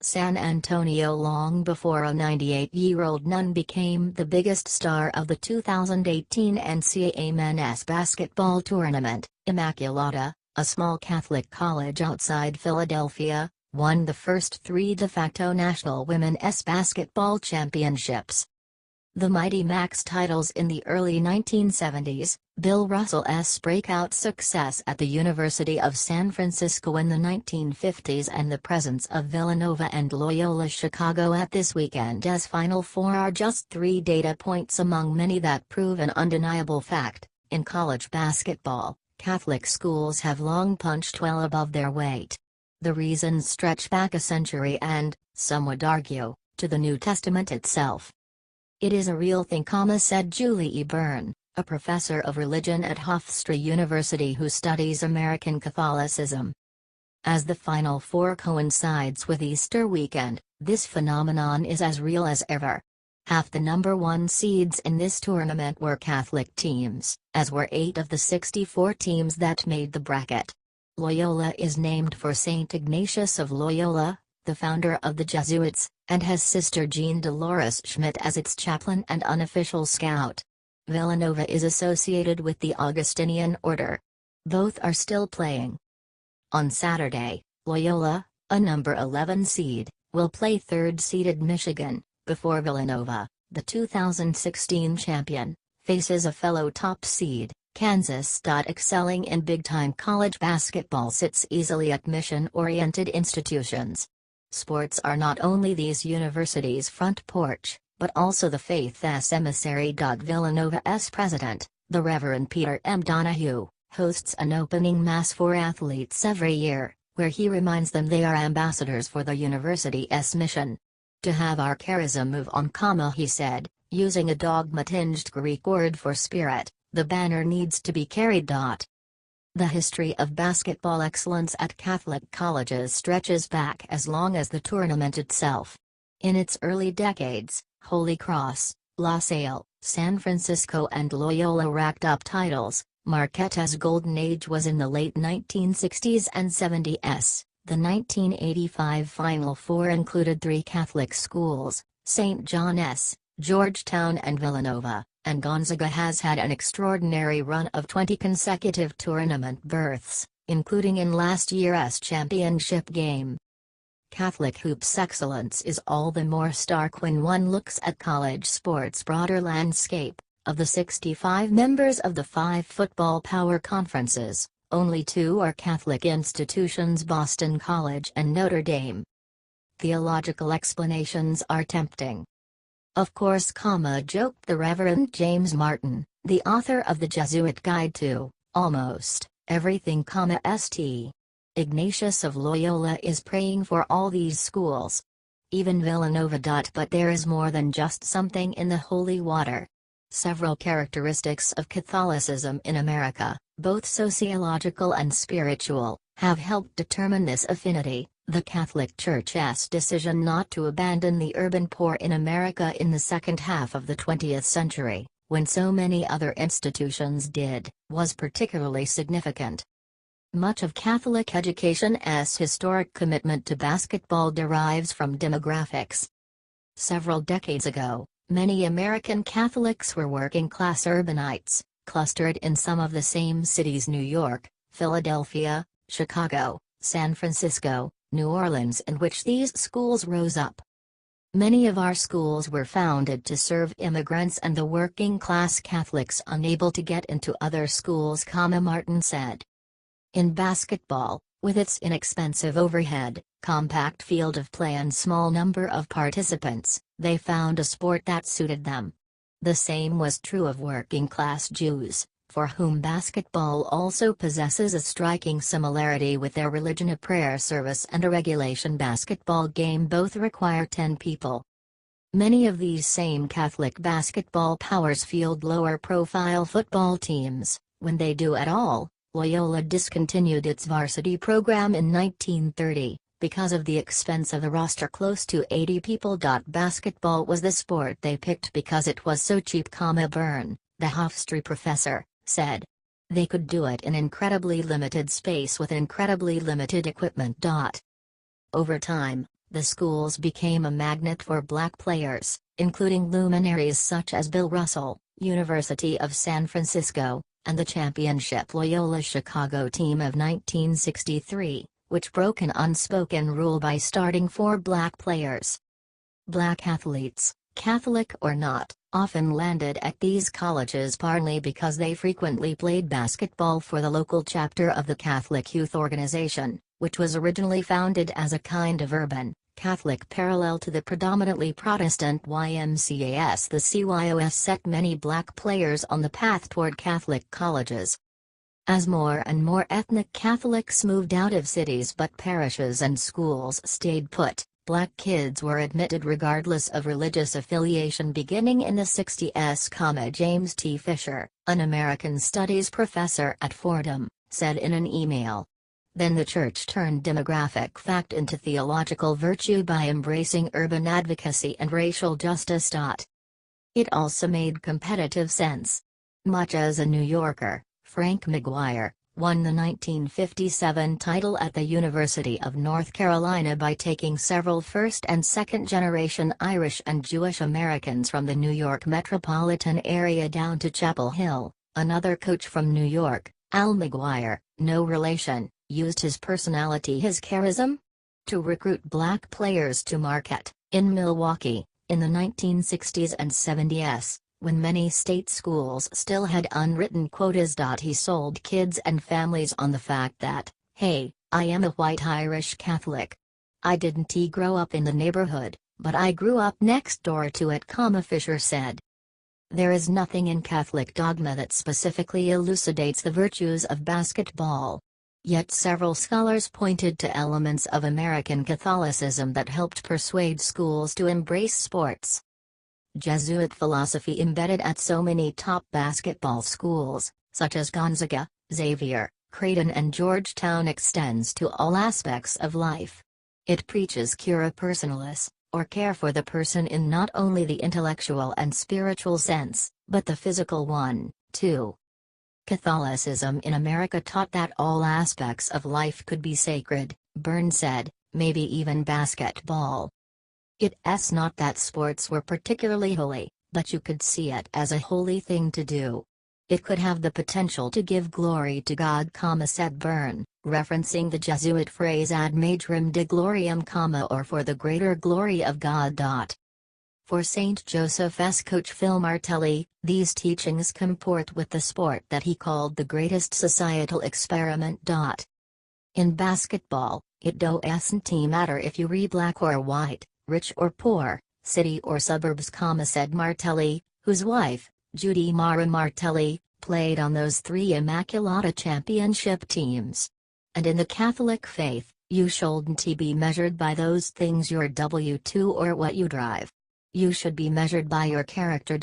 San Antonio long before a 98-year-old nun became the biggest star of the 2018 N.C.A.A. men's basketball tournament. Immaculata, a small Catholic college outside Philadelphia, won the first 3 de facto national women's basketball championships. The Mighty Mac's titles in the early 1970s, Bill Russell's breakout success at the University of San Francisco in the 1950s, and the presence of Villanova and Loyola-Chicago at this weekend's Final Four are just 3 data points among many that prove an undeniable fact. In college basketball, Catholic schools have long punched well above their weight. The reasons stretch back a century and, some would argue, to the New Testament itself. "It is a real thing," said Julie E. Byrne, a professor of religion at Hofstra University who studies American Catholicism. As the Final Four coincides with Easter weekend, this phenomenon is as real as ever. Half the number 1 seeds in this tournament were Catholic teams, as were 8 of the 64 teams that made the bracket. Loyola is named for Saint Ignatius of Loyola, the founder of the Jesuits, and has Sister Jean Dolores Schmidt as its chaplain and unofficial scout. Villanova is associated with the Augustinian order. Both are still playing. On Saturday, Loyola, a number 11 seed, will play 3rd-seeded Michigan, before Villanova, the 2016 champion, faces a fellow top seed, Kansas. Excelling in big-time college basketball sits easily at mission-oriented institutions. Sports are not only these universities' front porch, but also the faith's emissary. Villanova's president, the Reverend Peter M. Donahue, hosts an opening mass for athletes every year, where he reminds them they are ambassadors for the university's mission. "To have our charism move on, he said, using a dogma-tinged Greek word for spirit, the banner needs to be carried. The history of basketball excellence at Catholic colleges stretches back as long as the tournament itself. In its early decades, Holy Cross, La Salle, San Francisco and Loyola racked up titles. Marquette's golden age was in the late 1960s and 70s. The 1985 Final Four included 3 Catholic schools, St. John's, Georgetown and Villanova, and Gonzaga has had an extraordinary run of 20 consecutive tournament berths, including in last year's championship game. Catholic hoops excellence is all the more stark when one looks at college sports' broader landscape. Of the 65 members of the 5 football power conferences, only 2 are Catholic institutions: Boston College and Notre Dame. Theological explanations are tempting. "Of course," joked the Reverend James Martin, the author of the Jesuit Guide to Almost Everything, St. Ignatius of Loyola is praying for all these schools. Even Villanova. But there is more than just something in the holy water. Several characteristics of Catholicism in America, both sociological and spiritual, have helped determine this affinity. The Catholic Church's decision not to abandon the urban poor in America in the second half of the 20th century, when so many other institutions did, was particularly significant. Much of Catholic education's historic commitment to basketball derives from demographics. Several decades ago, many American Catholics were working-class urbanites, clustered in some of the same cities: New York, Philadelphia, Chicago, San Francisco, New Orleans, in which these schools rose up. Many of our schools were founded to serve immigrants and the working-class Catholics unable to get into other schools, Martin said. In basketball, with its inexpensive overhead, compact field of play and small number of participants, they found a sport that suited them. The same was true of working-class Jews, for whom basketball also possesses a striking similarity with their religion. A prayer service and a regulation basketball game both require 10 people. Many of these same Catholic basketball powers field lower-profile football teams, when they do at all. Loyola discontinued its varsity program in 1930, because of the expense of the roster, close to 80 people. Basketball was the sport they picked because it was so cheap, Byrne, the Hofstra professor, said. They could do it in incredibly limited space with incredibly limited equipment. Over time, The schools became a magnet for black players, including luminaries such as Bill Russell, University of San Francisco, and the championship Loyola-Chicago team of 1963, which broke an unspoken rule by starting 4 black players. Black athletes, Catholic or not, often landed at these colleges partly because they frequently played basketball for the local chapter of the Catholic Youth Organization, which was originally founded as a kind of urban Catholic parallel to the predominantly Protestant YMCA's. The CYOS set many black players on the path toward Catholic colleges. As more and more ethnic Catholics moved out of cities but parishes and schools stayed put, black kids were admitted regardless of religious affiliation beginning in the 60s. James T. Fisher, an American Studies professor at Fordham, said in an email. Then the church turned demographic fact into theological virtue by embracing urban advocacy and racial justice. It also made competitive sense. Much as a New Yorker, Frank McGuire, won the 1957 title at the University of North Carolina by taking several first- and second-generation Irish and Jewish Americans from the New York metropolitan area down to Chapel Hill. Another coach from New York, Al McGuire, no relation, used his personality, his charisma, to recruit black players to Marquette, in Milwaukee, in the 1960s and 70s. When many state schools still had unwritten quotas. He sold kids and families on the fact that, hey, I am a white Irish Catholic. I didn't grow up in the neighborhood, but I grew up next door to it. Fisher said. There is nothing in Catholic dogma that specifically elucidates the virtues of basketball. Yet several scholars pointed to elements of American Catholicism that helped persuade schools to embrace sports. Jesuit philosophy embedded at so many top basketball schools, such as Gonzaga, Xavier, Creighton and Georgetown, extends to all aspects of life. It preaches cura personalis, or care for the person in not only the intellectual and spiritual sense, but the physical one, too. Catholicism in America taught that all aspects of life could be sacred, Byrne said, maybe even basketball. It's not that sports were particularly holy, but you could see it as a holy thing to do. It could have the potential to give glory to God, said Byrne, referencing the Jesuit phrase ad majorem de gloriam, or for the greater glory of God. For St. Joseph's coach Phil Martelli, these teachings comport with the sport that he called the greatest societal experiment. In basketball, it doesn't matter if you're black or white, rich or poor, city or suburbs, said Martelli, whose wife, Judy Mara Martelli, played on those 3 Immaculata championship teams. And in the Catholic faith, you shouldn't be measured by those things, your W2 or what you drive. You should be measured by your character.